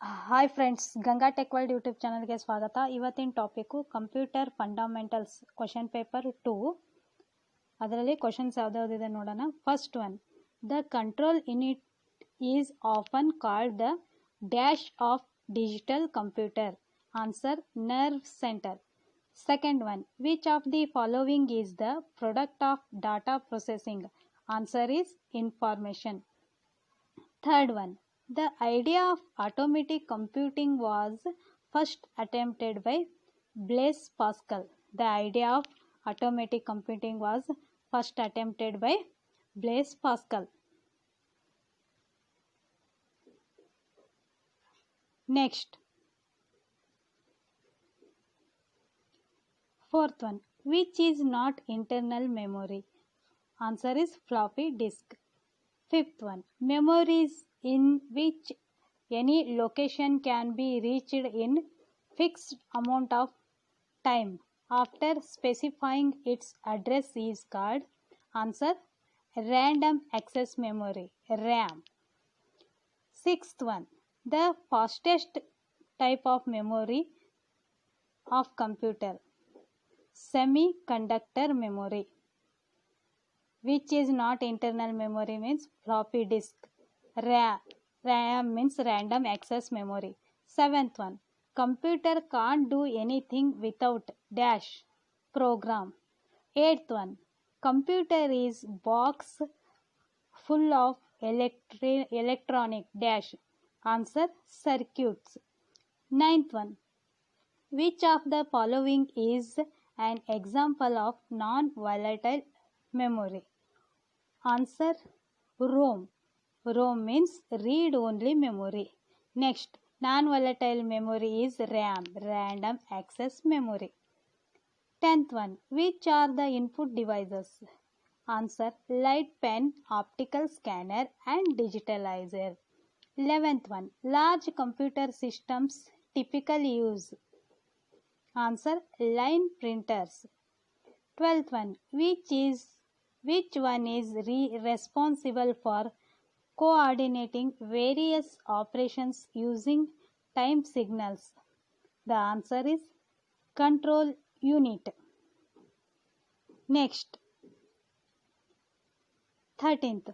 Hi friends, Ganga tech world YouTube ಚಾನಲ್ಗೆ ಸ್ವಾಗತ. ಇವತ್ತಿನ topic computer fundamentals question paper 2. ಅದರಲ್ಲಿ ಕ್ವಶನ್ಸ್ ಯಾವುದ್ಯಾವುದಿದೆ ನೋಡೋಣ. First one, the control unit is often called the dash of digital computer. Answer, nerve centre. Second one, which of the following is the product of data processing. Answer is information. Third one, the idea of automatic computing was first attempted by Blaise Pascal. The idea of automatic computing was first attempted by Blaise Pascal. Next, fourth one, which is not internal memory. Answer is floppy disk. Fifth one, memories in which any location can be reached in fixed amount of time after specifying its address is called. Answer, random access memory, RAM. Sixth one, the fastest type of memory of computer, semiconductor memory. Which is not internal memory means floppy disk. RAM means random access memory. Seventh one, computer can't do anything without dash program. Eighth one, computer is box full of electronic dash. Answer, circuits. Ninth one, which of the following is an example of non-volatile memory. Answer, ROM. ROM means read only memory. Next, non-volatile memory is RAM, random access memory. 10th one, which are the input devices? Answer, light pen, optical scanner and digitalizer. 11th one, large computer systems typically use. Answer, line printers. 12th one, which one is responsible for coordinating various operations using time signals? The answer is control unit. Next, 13th,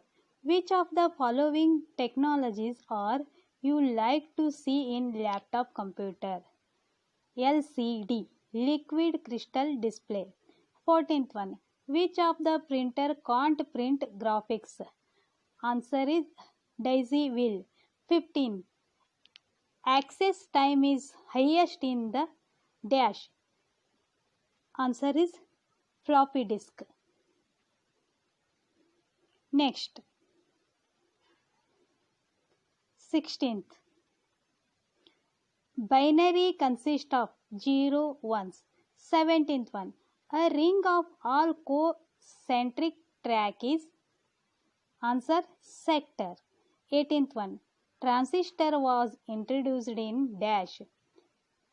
which of the following technologies are you like to see in laptop computer? LCD, liquid crystal display. 14th one, which of the printer can't print graphics? Answer is daisy wheel. 15, access time is highest in the dash. Answer is floppy disk. Next, 16th, binary consists of 0 ones. 17th one, a ring of all concentric track is. Answer, sector. 18th one, transistor was introduced in dash.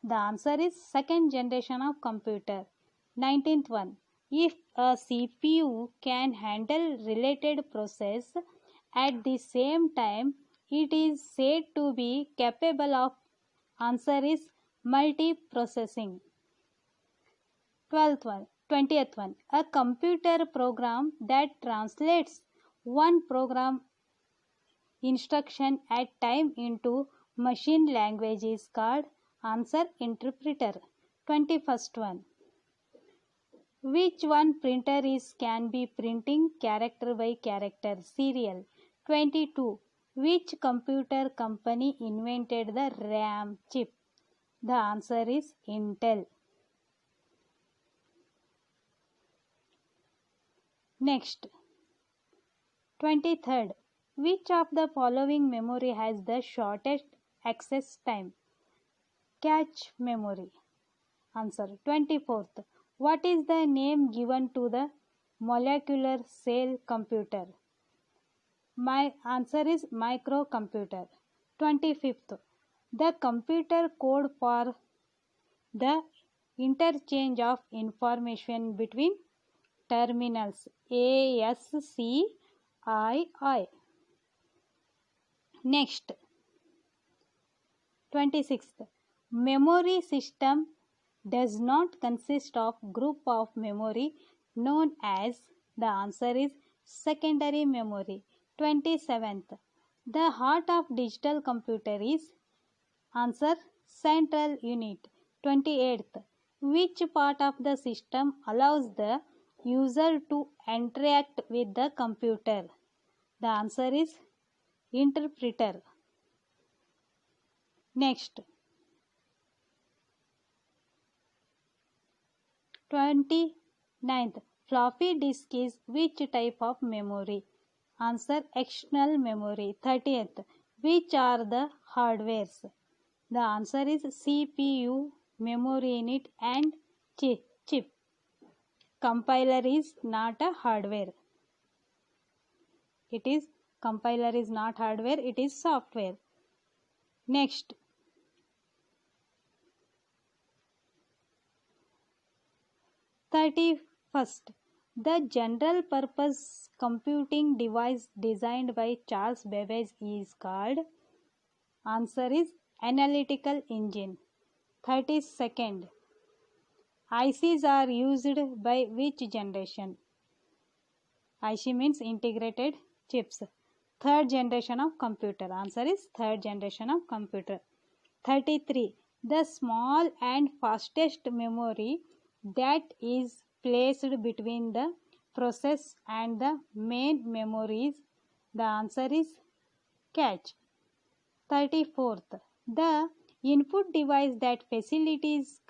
The answer is second generation of computer. 19th one, if a CPU can handle related process at the same time, it is said to be capable of. Answer is multiprocessing. 20th one, a computer program that translates one program instruction at time into machine language is called. Answer, interpreter. 21st one, which one printer can be printing character by character, serial. 22, which computer company invented the RAM chip? The answer is Intel. Next, 23rd, which of the following memory has the shortest access time? Cache memory. Answer, 24th, what is the name given to the molecular cell computer? My answer is microcomputer. 25th, the computer code for the interchange of information between terminals, ASCII. Next, 26th, memory system does not consist of group of memory known as, the answer is secondary memory. 27th, the heart of digital computer is, answer central unit. 28th, which part of the system allows the user to interact with the computer? The answer is interpreter. Next, 29th, floppy disk is which type of memory? Answer external memory. 30th, which are the hardwares? The answer is CPU, memory unit and chip. Compiler is not a hardware. Compiler is not hardware, it is software. Next, 31st, the general purpose computing device designed by Charles Babbage is called, answer is analytical engine. 32nd, ICs are used by which generation? IC means integrated chips. Third generation of computer. Answer is third generation of computer. 33, the small and fastest memory that is placed between the process and the main memories. The answer is cache. 34th, the input device that facilitates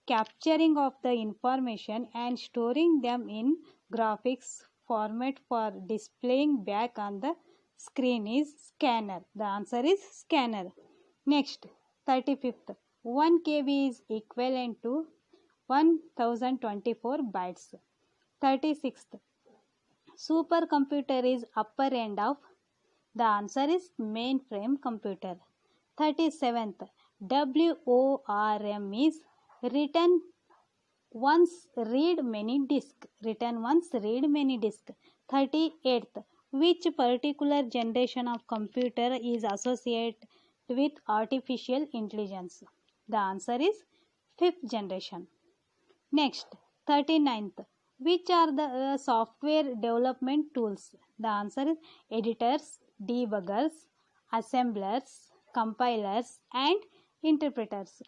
capturing of the information and storing them in graphics format for displaying back on the screen is scanner. The answer is scanner. Next, 35th, 1 KB is equivalent to 1024 bytes. 36th, supercomputer is upper end of, the answer is mainframe computer. 37th, WORM is written once read many disk. 38th, which particular generation of computer is associated with artificial intelligence? The answer is 5th generation. Next, 39th, which are the software development tools? The answer is editors, debuggers, assemblers, compilers and interpreters.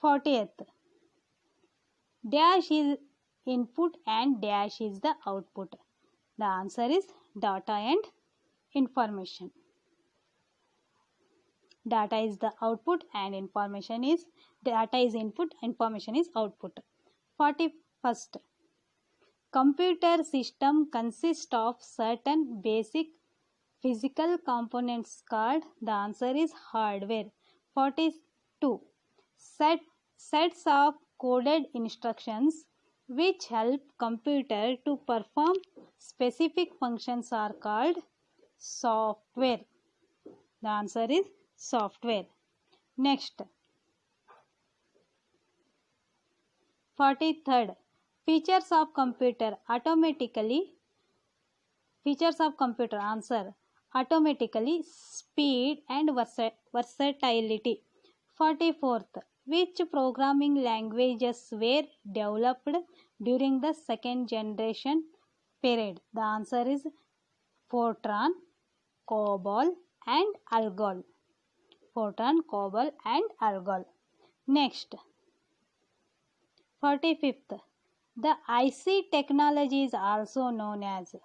40th, dash is input and dash is the output. The answer is data and information. Data is the output and information is, data is input, information is output. 41st, computer system consists of certain basic physical components called, the answer is hardware. 42, sets of coded instructions which help computer to perform specific functions are called software. The answer is software. Next, 43rd, features of computer answer automatically, speed and versatility. 44th, which programming languages were developed during the second generation period? The answer is Fortran, COBOL and ALGOL. Fortran, COBOL and ALGOL. Next, 45th, the IC technology is also known as,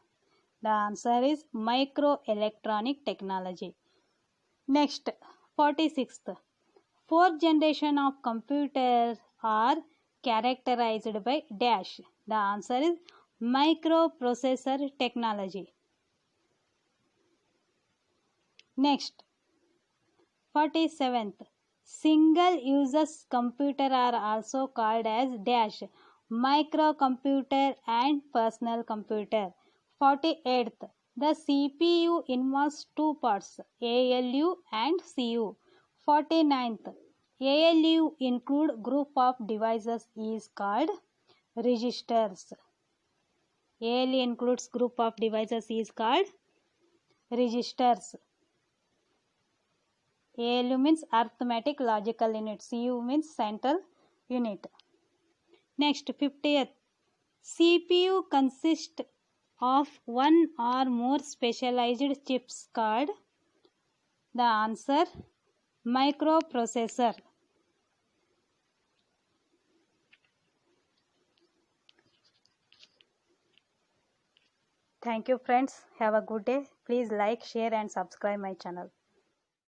the answer is microelectronic technology. Next, 46th, fourth generation of computers are characterized by dash. The answer is microprocessor technology. Next, 47th, single uses computer are also called as dash, microcomputer and personal computer. 48th, the CPU involves two parts, ALU and CU. 49th, ALU include group of devices is called registers. ALU includes group of devices is called registers. ALU means arithmetic logical unit. CU means central unit. Next, 50th. CPU consists of one or more specialized chips called. The answer, microprocessor. Thank you friends. Have a good day. Please like, share and subscribe my channel.